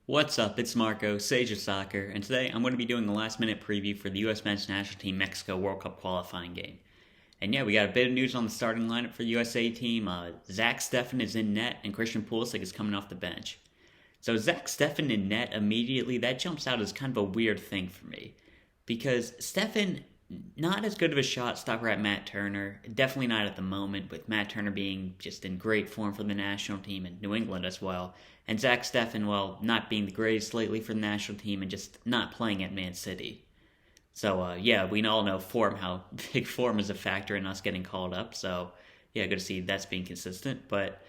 What's up? It's Marco, Sage of Soccer, and today I'm going to be doing a last minute preview for the US Men's National Team Mexico World Cup qualifying game. And yeah, we got a bit of news on the starting lineup for the USA team. Zack Steffen is in net, and Christian Pulisic is coming off the bench. So Zack Steffen in net immediately, that jumps out as kind of a weird thing for me. Because Steffen, not as good of a shot stopper at Matt Turner, definitely not at the moment, with Matt Turner being just in great form for the national team and New England as well. And Zack Steffen, well, not being the greatest lately for the national team and just not playing at Man City. So, yeah, we all know how big form is a factor in us getting called up. So, yeah, good to see that's being consistent. But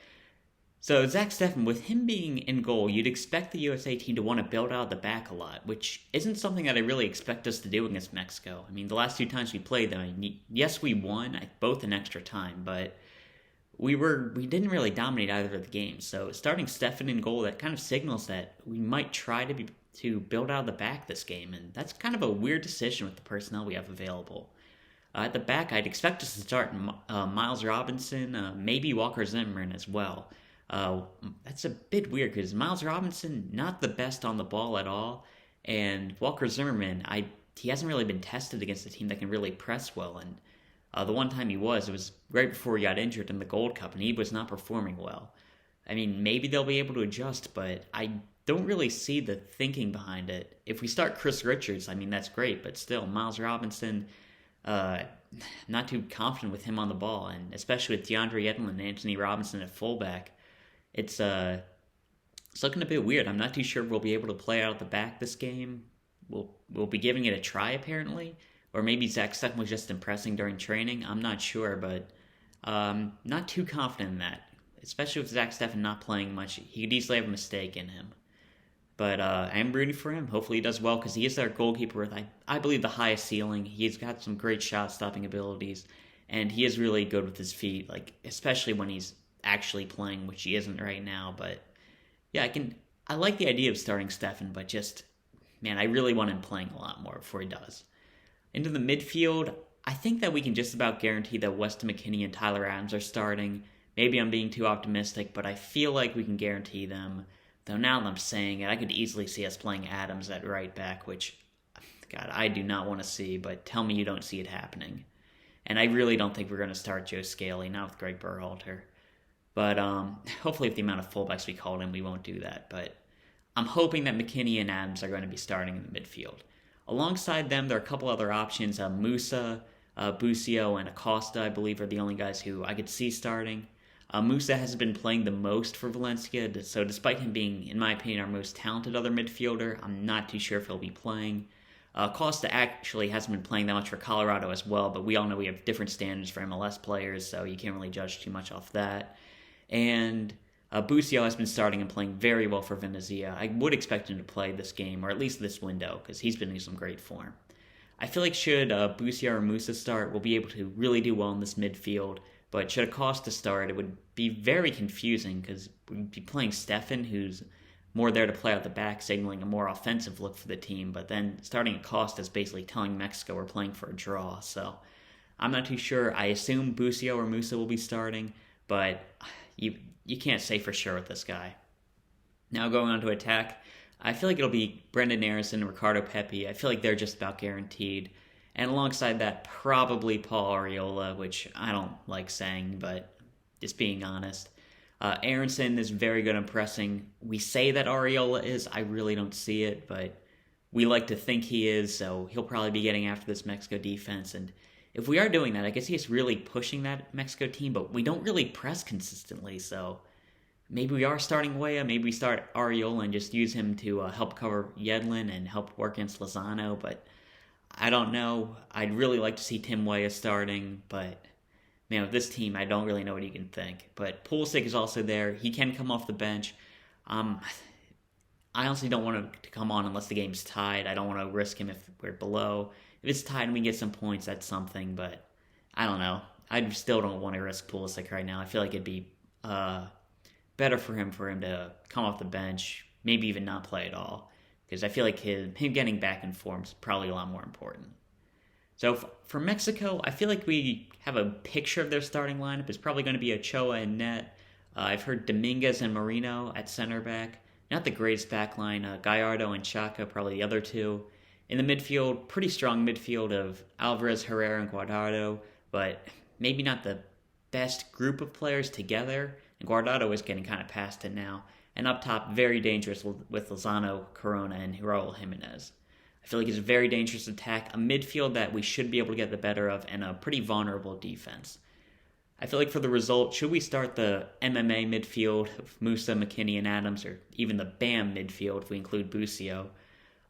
so Zack Steffen, with him being in goal, you'd expect the USA team to want to build out the back a lot, which isn't something that I really expect us to do against Mexico. I mean, the last two times we played them, yes, we won, both in extra time, but we didn't really dominate either of the games. So starting Steffen in goal, that kind of signals that we might try to build out the back this game, and that's kind of a weird decision with the personnel we have available. At the back, I'd expect us to start Miles Robinson, maybe Walker Zimmerman as well. That's a bit weird because Miles Robinson, not the best on the ball at all, and Walker Zimmerman, he hasn't really been tested against a team that can really press well, and the one time it was right before he got injured in the Gold Cup, and he was not performing well. I mean, maybe they'll be able to adjust, but I don't really see the thinking behind it. If we start Chris Richards, I mean, that's great, but still, Miles Robinson, uh, not too confident with him on the ball, and especially with DeAndre Yedlin and Antonee Robinson at fullback, it's looking a bit weird. I'm not too sure we'll be able to play out the back this game. We'll be giving it a try apparently, or maybe Zack Steffen was just impressing during training. I'm not sure, but not too confident in that. Especially with Zack Steffen not playing much, he could easily have a mistake in him. But I'm rooting for him. Hopefully he does well because he is our goalkeeper with, I believe, the highest ceiling. He's got some great shot-stopping abilities, and he is really good with his feet, like especially when he's actually playing, which he isn't right now. But yeah, I like the idea of starting Steffen, but just, man, I really want him playing a lot more before he does. Into the midfield, I think that we can just about guarantee that Weston McKennie and Tyler Adams are starting. Maybe I'm being too optimistic, but I feel like we can guarantee them. Though now that I'm saying it, I could easily see us playing Adams at right back, which, God, I do not want to see, but tell me you don't see it happening. And I really don't think we're going to start Joe Scaley, not with Greg Berhalter. But hopefully with the amount of fullbacks we called in, we won't do that. But I'm hoping that McKennie and Adams are going to be starting in the midfield. Alongside them, there are a couple other options. Musah, Busio, and Acosta, I believe, are the only guys who I could see starting. Musah hasn't been playing the most for Valencia, so despite him being, in my opinion, our most talented other midfielder, I'm not too sure if he'll be playing. Costa actually hasn't been playing that much for Colorado as well, but we all know we have different standards for MLS players, so you can't really judge too much off that. And Busio has been starting and playing very well for Venezia. I would expect him to play this game, or at least this window, because he's been in some great form. I feel like should Busio or Musah start, we'll be able to really do well in this midfield. But should Acosta start, it would be very confusing because we'd be playing Steffen, who's more there to play out the back, signaling a more offensive look for the team. But then starting Acosta is basically telling Mexico we're playing for a draw. So I'm not too sure. I assume Busio or Musah will be starting, but you can't say for sure with this guy. Now going on to attack, I feel like it'll be Brenden Aaronson and Ricardo Pepi. I feel like they're just about guaranteed. And alongside that, probably Paul Arriola, which I don't like saying, but just being honest. Aaronson is very good at pressing. We say that Arriola is. I really don't see it, but we like to think he is, so he'll probably be getting after this Mexico defense. And if we are doing that, I guess he's really pushing that Mexico team, but we don't really press consistently, so maybe we are starting Weah, maybe we start Arriola and just use him to help cover Yedlin and help work against Lozano, but I don't know. I'd really like to see Tim Weah starting, but man, with this team, I don't really know what you can think. But Pulisic is also there. He can come off the bench. I honestly don't want him to come on unless the game's tied. I don't want to risk him if we're below. If it's tied and we get some points, that's something, but I don't know. I still don't want to risk Pulisic right now. I feel like it'd be better for him to come off the bench, maybe even not play at all. Because I feel like him getting back in form is probably a lot more important. So for Mexico, I feel like we have a picture of their starting lineup. It's probably going to be Ochoa and net. I've heard Dominguez and Marino at center back. not the greatest back line. Gallardo and Xhaka, probably the other two. In the midfield, pretty strong midfield of Alvarez, Herrera, and Guardado, but maybe not the best group of players together. And Guardado is getting kind of past it now. And up top, very dangerous with Lozano, Corona, and Raul Jimenez. I feel like it's a very dangerous attack, a midfield that we should be able to get the better of, and a pretty vulnerable defense. I feel like for the result, should we start the MMA midfield of Musah, McKennie, and Adams, or even the BAM midfield if we include Busio?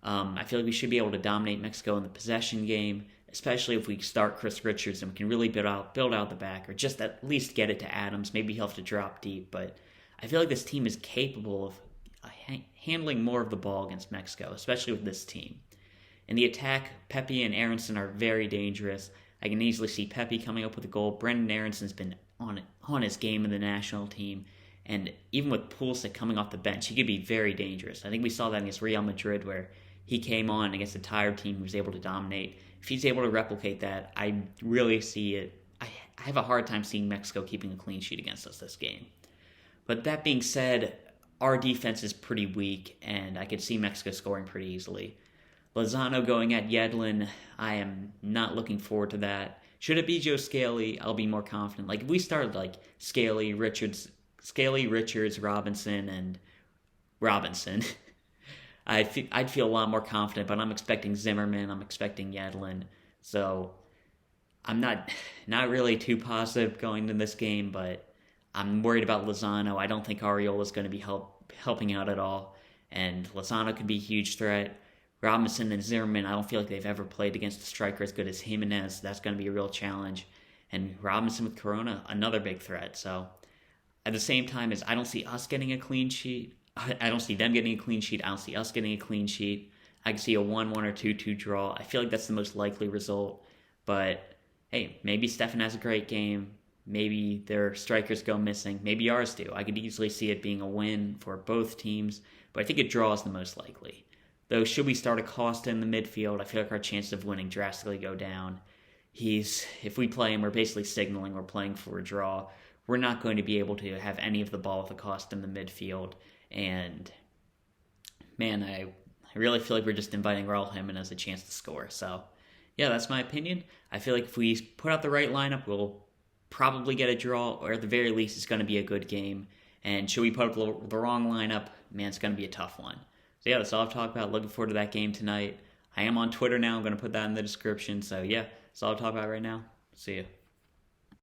I feel like we should be able to dominate Mexico in the possession game, especially if we start Chris Richards and we can really build out the back, or just at least get it to Adams. Maybe he'll have to drop deep, but I feel like this team is capable of handling more of the ball against Mexico, especially with this team. In the attack, Pepi and Aaronson are very dangerous. I can easily see Pepi coming up with a goal. Brenden Aaronson's been on his game in the national team, and even with Pulisic coming off the bench, he could be very dangerous. I think we saw that against Real Madrid, where he came on against a tired team, was able to dominate. If he's able to replicate that, I really see it. I have a hard time seeing Mexico keeping a clean sheet against us this game. But that being said, our defense is pretty weak, and I could see Mexico scoring pretty easily. Lozano going at Yedlin, I am not looking forward to that. Should it be Joe Scaley, I'll be more confident. Like, if we started like Scaley, Richards, Robinson, and Robinson, I'd feel a lot more confident, but I'm expecting Zimmerman, I'm expecting Yedlin. So I'm not really too positive going into this game, but I'm worried about Lozano. I don't think Arriola is going to be helping out at all, and Lozano could be a huge threat. Robinson and Zimmerman, I don't feel like they've ever played against a striker as good as Jimenez. That's going to be a real challenge. And Robinson with Corona, another big threat. So at the same time as I don't see us getting a clean sheet, I don't see them getting a clean sheet, I don't see us getting a clean sheet. I can see a 1-1 or 2-2 draw. I feel like that's the most likely result. But hey, maybe Steffen has a great game. Maybe their strikers go missing. Maybe ours do. I could easily see it being a win for both teams. But I think a draw is the most likely. Though, should we start Acosta in the midfield, I feel like our chances of winning drastically go down. If we play him, we're basically signaling we're playing for a draw. We're not going to be able to have any of the ball with Acosta in the midfield. And, man, I really feel like we're just inviting Raul Jimenez a chance to score. So, yeah, that's my opinion. I feel like if we put out the right lineup, we'll probably get a draw, or at the very least, it's going to be a good game. And should we put up the wrong lineup, man, it's going to be a tough one. So yeah, that's all I've talked about. Looking forward to that game tonight. I am on Twitter now. I'm going to put that in the description. So yeah, that's all I'll talk about right now. See ya.